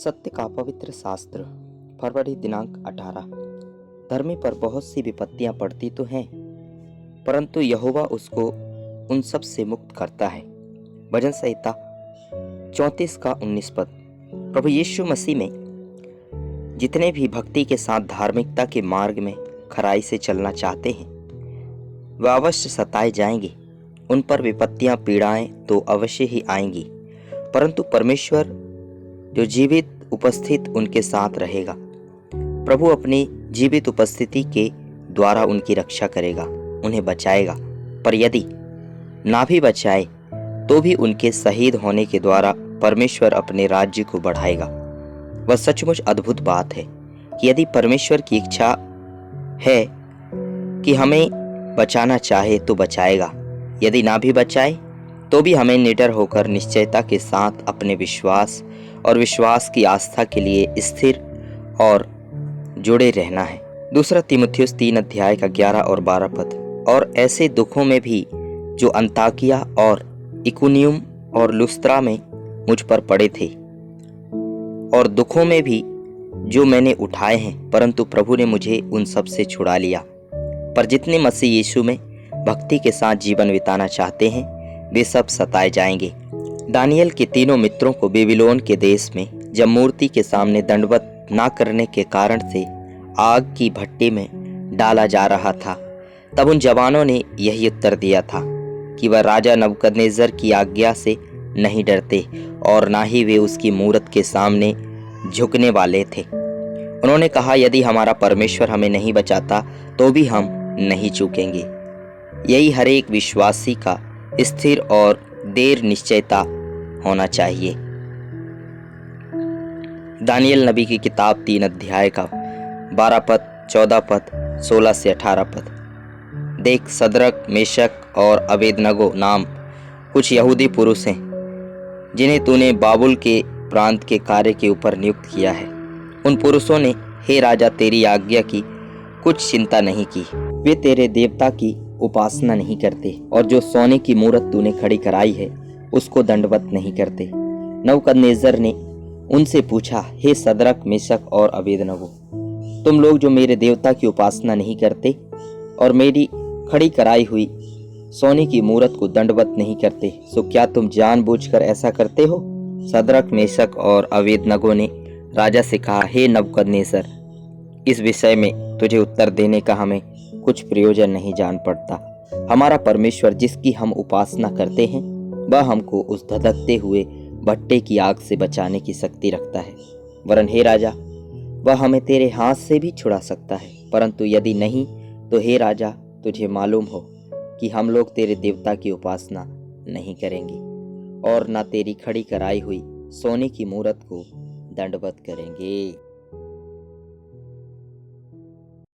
सत्य का पवित्र शास्त्र फरवरी दिनांक 18। धर्मी पर बहुत सी विपत्तियां पड़ती तो हैं, परंतु यहोवा उसको उन सब से मुक्त करता है। भजन संहिता 34 का 19 पद। प्रभु यीशु मसीह में जितने भी भक्ति के साथ धार्मिकता के मार्ग में खराई से चलना चाहते हैं, वे अवश्य सताए जाएंगे। उन पर विपत्तियां पीड़ाएं तो अवश्य ही आएंगी, परंतु परमेश्वर जो जीवित उपस्थित उनके साथ रहेगा। प्रभु अपनी जीवित उपस्थिति के द्वारा उनकी रक्षा करेगा, उन्हें बचाएगा। पर यदि ना भी बचाए तो भी उनके शहीद होने के द्वारा परमेश्वर अपने राज्य को बढ़ाएगा। वह सचमुच अद्भुत बात है कि यदि परमेश्वर की इच्छा है कि हमें बचाना चाहे तो बचाएगा, यदि ना भी बचाए तो भी हमें निडर होकर निश्चयता के साथ अपने विश्वास और विश्वास की आस्था के लिए स्थिर और जुड़े रहना है। दूसरा तीमुथियुस 3 अध्याय का 11 और 12 पद। और ऐसे दुखों में भी जो अंताकिया और इकुनियुम और लुस्त्रा में मुझ पर पड़े थे, और दुखों में भी जो मैंने उठाए हैं, परंतु प्रभु ने मुझे उन सब से छुड़ा लिया। पर जितने मसीह यीशु में भक्ति के साथ जीवन बिताना चाहते हैं, वे सब सताए जाएंगे। दानियल के तीनों मित्रों को बेबीलोन के देश में जब मूर्ति के सामने दंडवत ना करने के कारण से आग की भट्टी में डाला जा रहा था, तब उन जवानों ने यही उत्तर दिया था कि वह राजा नबूकदनेस्सर की आज्ञा से नहीं डरते और ना ही वे उसकी मूरत के सामने झुकने वाले थे। उन्होंने कहा, यदि हमारा परमेश्वर हमें नहीं बचाता तो भी हम नहीं चूकेंगे। यही हर एक विश्वासी का स्थिर और देर निश्चयता होना चाहिए। दानियल नबी की किताब 3 अध्याय का 12 पद, 14 पद, 16 से 18 पद। देख, सदरक, मेशक और अबेदनगो नाम कुछ यहूदी पुरुष हैं, जिन्हें तूने बाबुल के प्रांत के कार्य के ऊपर नियुक्त किया है। उन पुरुषों ने, हे राजा, तेरी आज्ञा की कुछ चिंता नहीं की। वे तेरे देवता की उपासना नहीं करते और जो सोने की मूरत तूने खड़ी कराई है उसको दंडवत नहीं करते। नबूकदनेस्सर ने उनसे पूछा, हे सदरक, मेशक और अबेदनगो, तुम लोग जो मेरे देवता की उपासना नहीं करते और मेरी खड़ी कराई हुई सोने की मूरत को दंडवत नहीं करते, सो क्या तुम जानबूझकर ऐसा करते हो? सदरक, मेशक और अबेदनगो ने राजा से कहा, हे नबूकदनेस्सर, इस विषय में तुझे उत्तर देने का हमें कुछ प्रयोजन नहीं जान पड़ता। हमारा परमेश्वर जिसकी हम उपासना करते हैं, वह हमको उस धधकते हुए भट्टे की आग से बचाने की शक्ति रखता है। वरन हे राजा, वह हमें तेरे हाथ से भी छुड़ा सकता है। परंतु यदि नहीं तो हे राजा, तुझे मालूम हो कि हम लोग तेरे देवता की उपासना नहीं करेंगे और न तेरी खड़ी कराई हुई सोने की मूरत को दंडवत करेंगे।